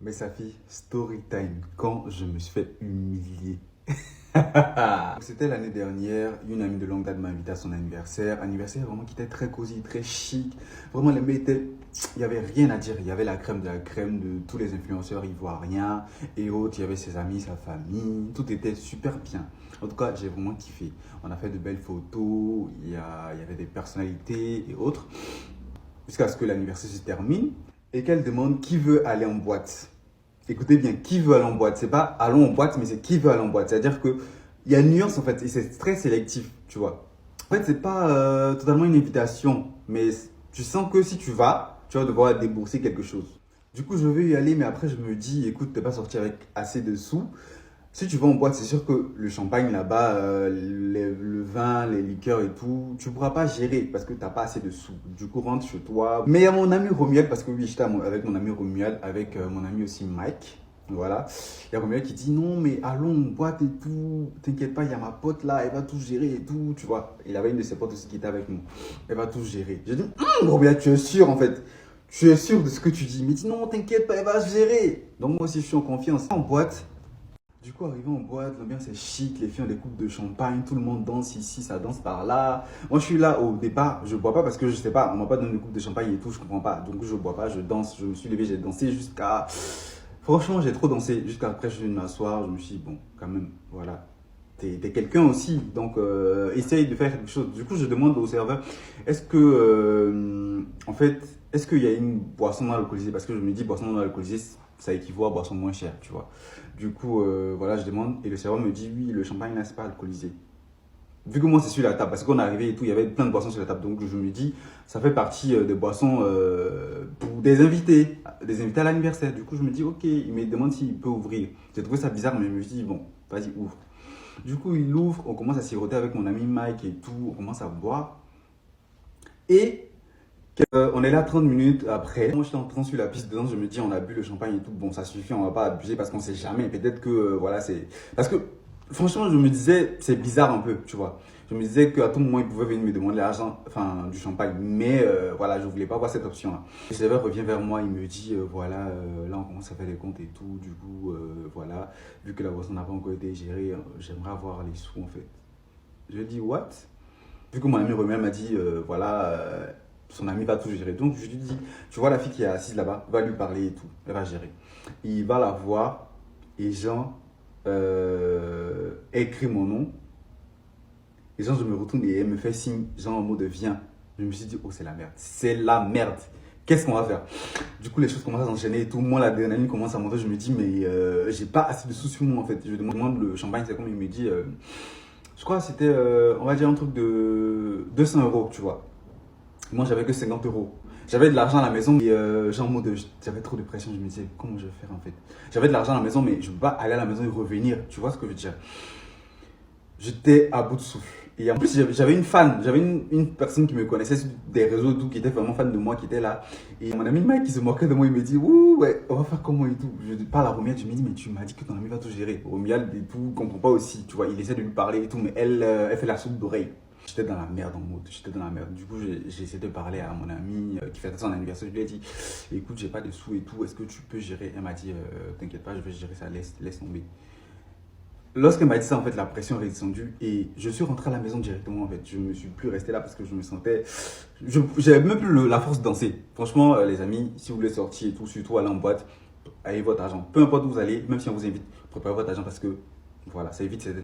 Mais sa fille, story time, quand je me suis fait humilier. C'était l'année dernière, une amie de longue date m'a invité à son anniversaire. Anniversaire vraiment qui était très cosy, très chic. Vraiment, les mecs étaient... Il n'y avait rien à dire. Il y avait la crème de la crème de tous les influenceurs ivoiriens et autres. Il y avait ses amis, sa famille. Tout était super bien. En tout cas, j'ai vraiment kiffé. On a fait de belles photos. Il y avait des personnalités et autres. Jusqu'à ce que l'anniversaire se termine et qu'elle demande qui veut aller en boîte. Écoutez bien, qui veut aller en boîte? C'est pas allons en boîte, mais c'est qui veut aller en boîte. C'est-à-dire qu'il y a une nuance en fait, et c'est très sélectif, tu vois. En fait, c'est pas totalement une invitation, mais tu sens que si tu vas devoir débourser quelque chose. Du coup, je veux y aller, mais après, je me dis, écoute, t'es pas sorti avec assez de sous. Si tu vas en boîte, c'est sûr que le champagne là-bas, le vin, les liqueurs et tout, tu ne pourras pas gérer parce que tu n'as pas assez de sous. Du coup, rentre chez toi. Mais il y a mon ami Romuald, parce que oui, j'étais avec mon ami Romuald, avec mon ami aussi Mike. Voilà. Il y a Romuald qui dit non, mais allons en boîte et tout. T'inquiète pas, il y a ma pote là, elle va tout gérer et tout. Tu vois. Il avait une de ses potes aussi qui était avec nous. Elle va tout gérer. J'ai dit, Romuald, tu es sûr en fait. Tu es sûr de ce que tu dis. Mais il dit non, t'inquiète pas, elle va gérer. Donc moi aussi, je suis en confiance. En boîte. Du coup, arrivé en boîte, l'ambiance est chic, les filles ont des coupes de champagne, tout le monde danse ici, ça danse par là. Moi, je suis là au départ, je bois pas parce que je sais pas, on m'a pas donné une coupe de champagne et tout, je comprends pas. Donc, je bois pas, je danse, je me suis levé, j'ai dansé jusqu'à... Franchement, j'ai trop dansé. Jusqu'à après, je suis venu m'asseoir, je me suis dit, bon, quand même, voilà. T'es quelqu'un aussi, donc essaye de faire quelque chose. Du coup, je demande au serveur, est-ce que, en fait, est-ce qu'il y a une boisson non alcoolisée? Parce que je me dis, boisson non alcoolisée, ça équivaut à boisson moins chère, tu vois. Du coup, voilà, je demande et le serveur me dit, oui, le champagne là, c'est pas alcoolisé. Vu que moi, c'est sur la table, parce qu'on est arrivé et tout, il y avait plein de boissons sur la table. Donc, je me dis, ça fait partie des boissons pour des invités à l'anniversaire. Du coup, je me dis, ok, il me demande s'il peut ouvrir. J'ai trouvé ça bizarre, mais je me suis dit, bon, vas-y, ouvre. Du coup, il ouvre, on commence à siroter avec mon ami Mike et tout, on commence à boire. Et on est là 30 minutes après. Moi, j'étais en train sur la piste de danse, je me dis, on a bu le champagne et tout. Bon, ça suffit, on va pas abuser parce qu'on sait jamais. Peut-être que, voilà, c'est. Parce que, franchement, je me disais, c'est bizarre un peu, tu vois. Je me disais qu'à tout moment, ils pouvaient venir me demander l'argent, enfin, du champagne. Mais, voilà, je voulais pas avoir cette option-là. Le serveur revient vers moi, il me dit, voilà, là, on commence à faire les comptes et tout. Du coup, voilà, vu que la boisson n'a pas encore été gérée, j'aimerais avoir les sous, en fait. Je dis, what? Vu que mon ami Romain m'a dit, voilà, son ami va tout gérer. Donc je lui dis, tu vois la fille qui est assise là-bas, va lui parler et tout, elle va gérer. Il va la voir et Jean écrit mon nom. Et Jean, je me retourne et elle me fait signe, Jean en mode viens. Je me suis dit, oh c'est la merde, c'est la merde. Qu'est-ce qu'on va faire? Du coup, les choses commencent à s'enchaîner et tout. Moi, l'adrénaline commence à monter. Je me dis, mais j'ai pas assez de sous sur moi en fait. Je demande le champagne, c'est comme il me dit. Je crois que c'était, on va dire, un truc de 200 euros, tu vois. Moi, j'avais que 50 euros. J'avais de l'argent à la maison et genre, en mode, j'avais trop de pression. Je me disais, comment je vais faire en fait? J'avais de l'argent à la maison, mais je ne peux pas aller à la maison et revenir. Tu vois ce que je veux dire? J'étais à bout de souffle. Et en plus, j'avais une fan, j'avais une personne qui me connaissait sur des réseaux, tout, qui était vraiment fan de moi, qui était là. Et mon ami Mike qui se moquait de moi, il me dit, ouh, ouais, on va faire comment et tout. Je parle à Romial, je me dis, mais tu m'as dit que ton ami va tout gérer. Romial et tout, comprend pas aussi, tu vois, il essaie de lui parler et tout, mais elle fait la soupe d'oreille. J'étais dans la merde en mode, j'étais dans la merde. Du coup, j'ai essayé de parler à mon ami qui fêtait son anniversaire. Je lui ai dit, écoute, j'ai pas de sous et tout, est-ce que tu peux gérer? Elle m'a dit, t'inquiète pas, je vais gérer ça, laisse tomber. Lorsqu'elle m'a dit ça, en fait, la pression est descendue et je suis rentré à la maison directement, en fait. Je ne me suis plus resté là parce que je me sentais... J'avais même plus la force de danser. Franchement, les amis, si vous voulez sortir et tout, surtout aller en boîte, ayez votre argent. Peu importe où vous allez, même si on vous invite, préparez votre argent parce que, voilà, ça évite cette...